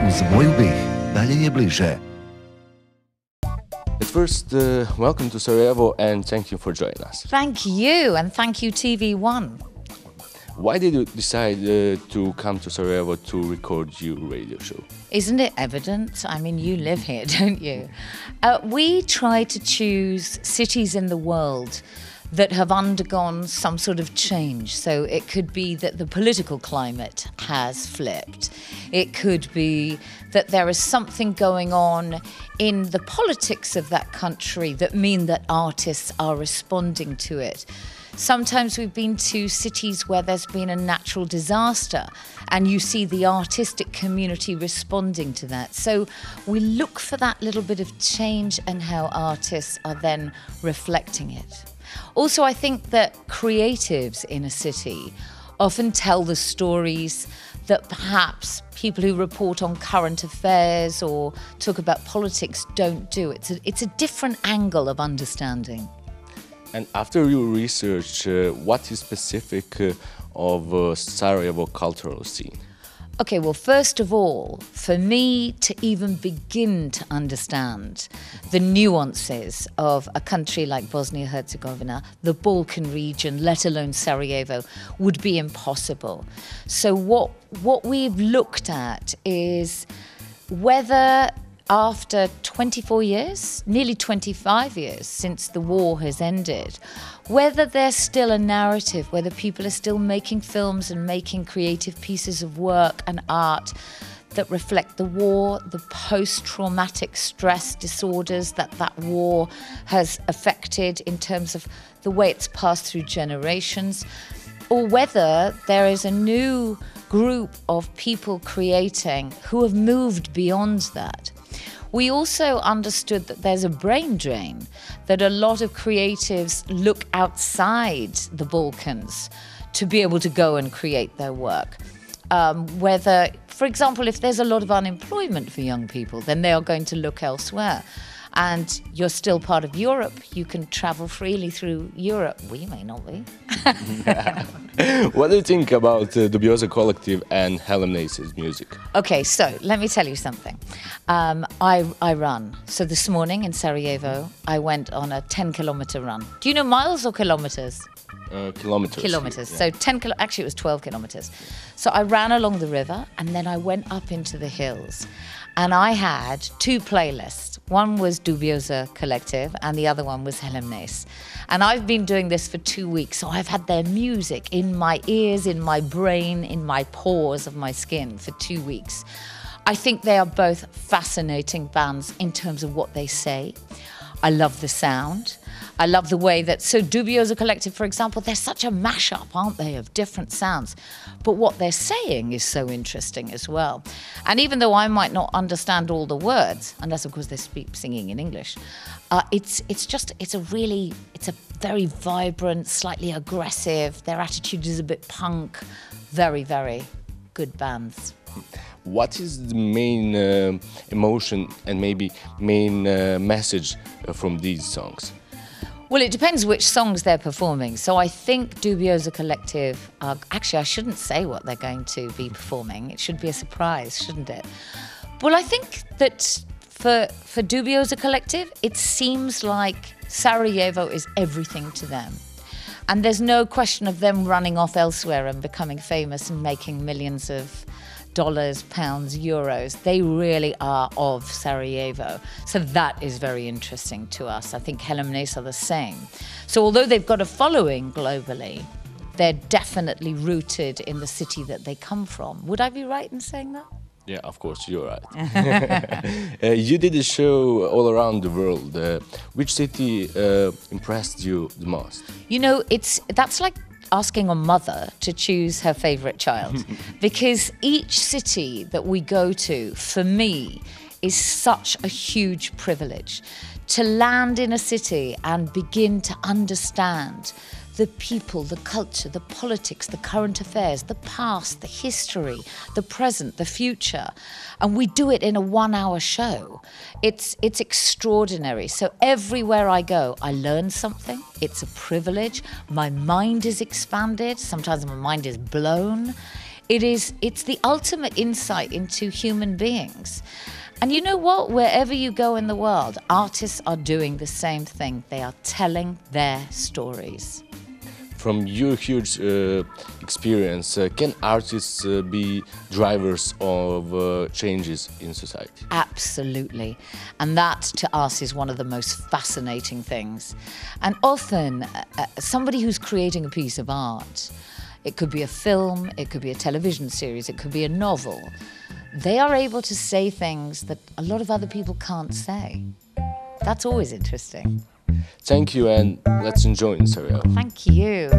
Uz moju bih, dalje je bliže. At first, welcome to Sarajevo and thank you for joining us. Thank you, and thank you TV1. Why did you decide to come to Sarajevo to record your radio show? Isn't it evident? I mean, you live here, don't you? We try to choose cities in the world that have undergone some sort of change. So it could be that the political climate has flipped. It could be that there is something going on in the politics of that country that mean that artists are responding to it. Sometimes we've been to cities where there's been a natural disaster and you see the artistic community responding to that. So we look for that little bit of change and how artists are then reflecting it. Also, I think that creatives in a city often tell the stories that perhaps people who report on current affairs or talk about politics don't do. It's a different angle of understanding. And after your research, what is specific of Sarajevo cultural scene? Okay, well, first of all, for me to even begin to understand the nuances of a country like Bosnia-Herzegovina, the Balkan region, let alone Sarajevo, would be impossible. So what we've looked at is whether after 24 years, nearly 25 years since the war has ended, whether there's still a narrative, whether people are still making films and making creative pieces of work and art that reflect the war, the post-traumatic stress disorders that that war has affected in terms of the way it's passed through generations, or whether there is a new group of people creating who have moved beyond that. We also understood that there's a brain drain, that a lot of creatives look outside the Balkans to be able to go and create their work. Whether, for example, if there's a lot of unemployment for young people, then they are going to look elsewhere. And you're still part of Europe, you can travel freely through Europe. We may not be. What do you think about Dubioza Collective and Helen Nace's music? Okay, so let me tell you something. I run. So this morning in Sarajevo, I went on a 10-kilometer run. Do you know miles or kilometers? Kilometers. Kilometers. Yeah. So actually it was 12 kilometers. So I ran along the river and then I went up into the hills. And I had two playlists. One was Dubioza Collective and the other one was Helen Nace. And I've been doing this for 2 weeks, so I've had their music in my ears, in my brain, in my pores of my skin for 2 weeks. I think they are both fascinating bands in terms of what they say. I love the sound. I love the way that, so Dubioza Collective, for example, they're such a mashup, aren't they, of different sounds. But what they're saying is so interesting as well. And even though I might not understand all the words, unless of course they're singing in English, it's a very vibrant, slightly aggressive, their attitude is a bit punk, very, very good bands. What is the main emotion and maybe main message from these songs? Well, it depends which songs they're performing. So I think Dubioza Collective, actually I shouldn't say what they're going to be performing. It should be a surprise, shouldn't it? Well, I think that for Dubioza Collective, it seems like Sarajevo is everything to them. And there's no question of them running off elsewhere and becoming famous and making millions of dollars, pounds, euros. They really are of Sarajevo. So that is very interesting to us. I think Helen Nace are the same. So although they've got a following globally, they're definitely rooted in the city that they come from. Would I be right in saying that? Yeah, of course, you're right. You did a show all around the world. Which city impressed you the most? You know, that's like asking a mother to choose her favorite child, because each city that we go to, for me, is such a huge privilege. To land in a city and begin to understand the people, the culture, the politics, the current affairs, the past, the history, the present, the future. And we do it in a 1-hour show. It's extraordinary. So everywhere I go, I learn something. It's a privilege. My mind is expanded. Sometimes my mind is blown. It's the ultimate insight into human beings. And you know what? Wherever you go in the world, artists are doing the same thing. They are telling their stories. From your huge experience, can artists be drivers of changes in society? Absolutely. And that, to us, is one of the most fascinating things. And often, somebody who's creating a piece of art, it could be a film, it could be a television series, it could be a novel, they are able to say things that a lot of other people can't say. That's always interesting. Thank you, and let's enjoy in stereo. Thank you.